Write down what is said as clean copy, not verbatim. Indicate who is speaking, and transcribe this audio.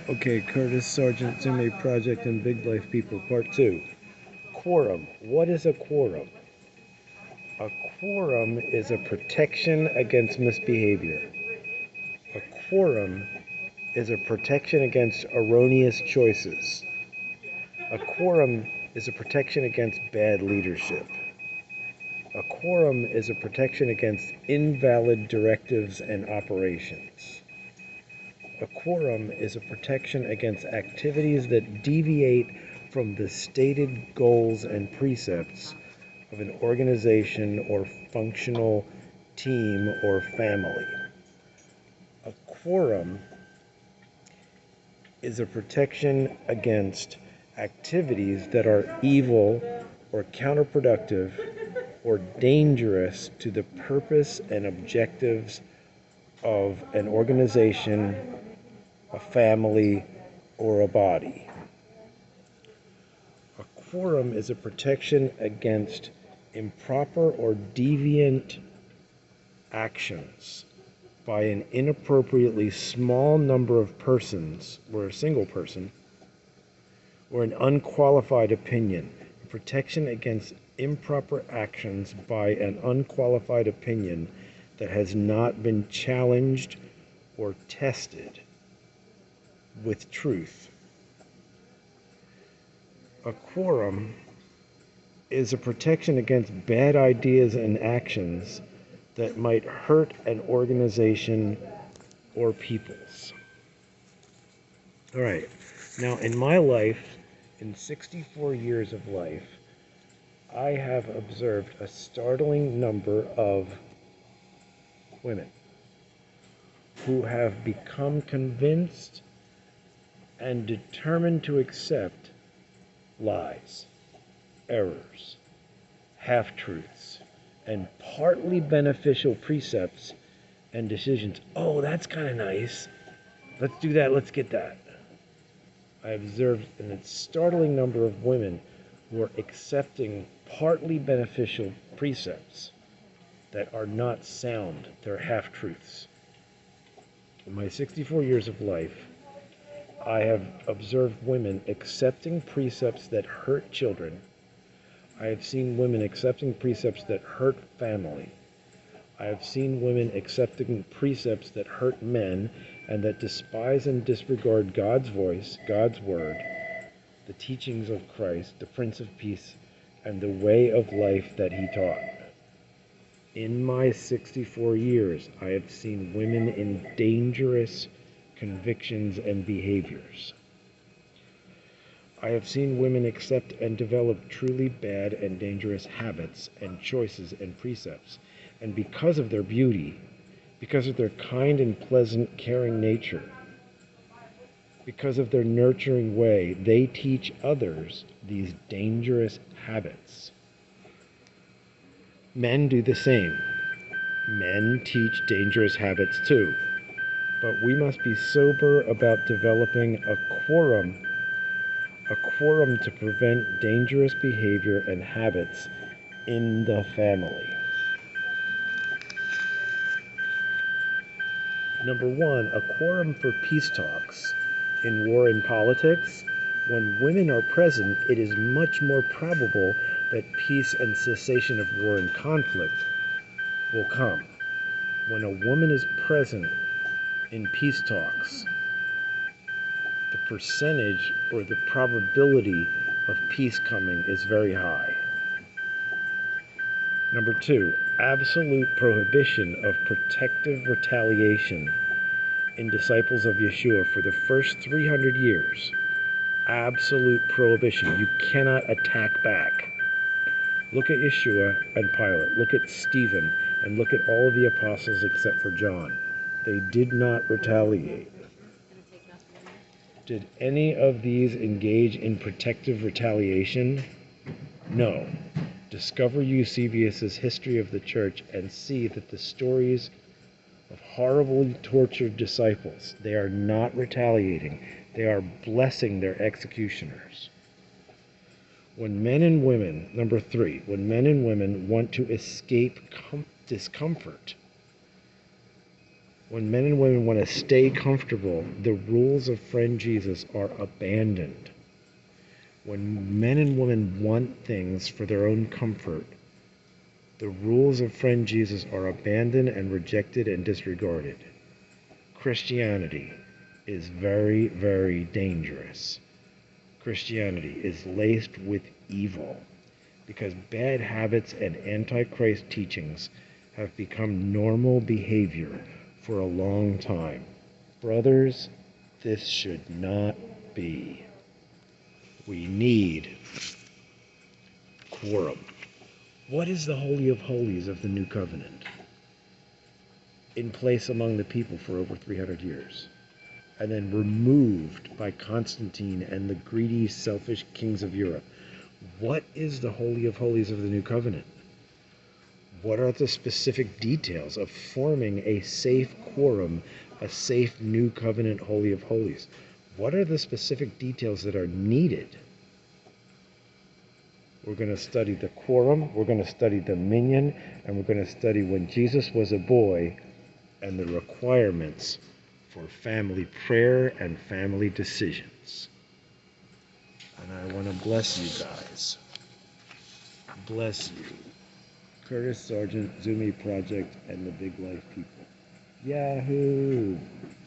Speaker 1: Okay, Curtis Sargent Zume Project and Big Life People, Part 2. Quorum. What is a quorum? A quorum is a protection against misbehavior. A quorum is a protection against erroneous choices. A quorum is a protection against bad leadership. A quorum is a protection against invalid directives and operations. A quorum is a protection against activities that deviate from the stated goals and precepts of an organization or functional team or family. A quorum is a protection against activities that are evil or counterproductive or dangerous to the purpose and objectives of an organization, a family, or a body. A quorum is a protection against improper or deviant actions by an inappropriately small number of persons, or a single person, or an unqualified opinion. A protection against improper actions by an unqualified opinion that has not been challenged or tested with truth. A quorum is a protection against bad ideas and actions that might hurt an organization or peoples. All right, now in my life, in 64 years of life, I have observed a startling number of women who have become convinced and determined to accept lies, errors, half-truths, and partly beneficial precepts and decisions. Oh, that's kind of nice. Let's do that. Let's get that. I observed a startling number of women who are accepting partly beneficial precepts that are not sound. They're half-truths. In my 64 years of life, I have observed women accepting precepts that hurt children. I have seen women accepting precepts that hurt family. I have seen women accepting precepts that hurt men and that despise and disregard God's voice, God's word, the teachings of Christ, the Prince of Peace, and the way of life that he taught. In my 64 years, I have seen women in dangerous convictions and behaviors. I have seen women accept and develop truly bad and dangerous habits and choices and precepts. And because of their beauty, because of their kind and pleasant, caring nature, because of their nurturing way, they teach others these dangerous habits. Men do the same. Men teach dangerous habits too. But we must be sober about developing a quorum to prevent dangerous behavior and habits in the family. Number one, a quorum for peace talks. In war and politics, when women are present, it is much more probable that peace and cessation of war and conflict will come. When a woman is present in peace talks, the percentage or the probability of peace coming is very high. Number two, absolute prohibition of protective retaliation in disciples of Yeshua for the first 300 years. Absolute prohibition. You cannot attack back. Look at Yeshua and Pilate. Look at Stephen. And look at all of the apostles except for John. They did not retaliate. Did any of these engage in protective retaliation? No. Discover Eusebius's History of the Church and see that the stories of horribly tortured disciples, they are not retaliating. They are blessing their executioners. When men and women, number three, when men and women want to escape discomfort, When men and women want to stay comfortable, the rules of friend Jesus are abandoned. When men and women want things for their own comfort, the rules of friend Jesus are abandoned and rejected and disregarded. Christianity is very, very dangerous. Christianity is laced with evil because bad habits and antichrist teachings have become normal behavior for a long time. Brothers, this should not be. We need quorum. What is the Holy of Holies of the New Covenant? In place among the people for over 300 years, and then removed by Constantine and the greedy, selfish kings of Europe. What is the Holy of Holies of the New Covenant? What are the specific details of forming a safe quorum, a safe New Covenant Holy of Holies? What are the specific details that are needed? We're going to study the quorum, we're going to study the minyan, and we're going to study when Jesus was a boy and the requirements for family prayer and family decisions. And I want to bless you guys. Bless you. Curtis Sargent, Zume Project, and the Big Life People. Yahoo!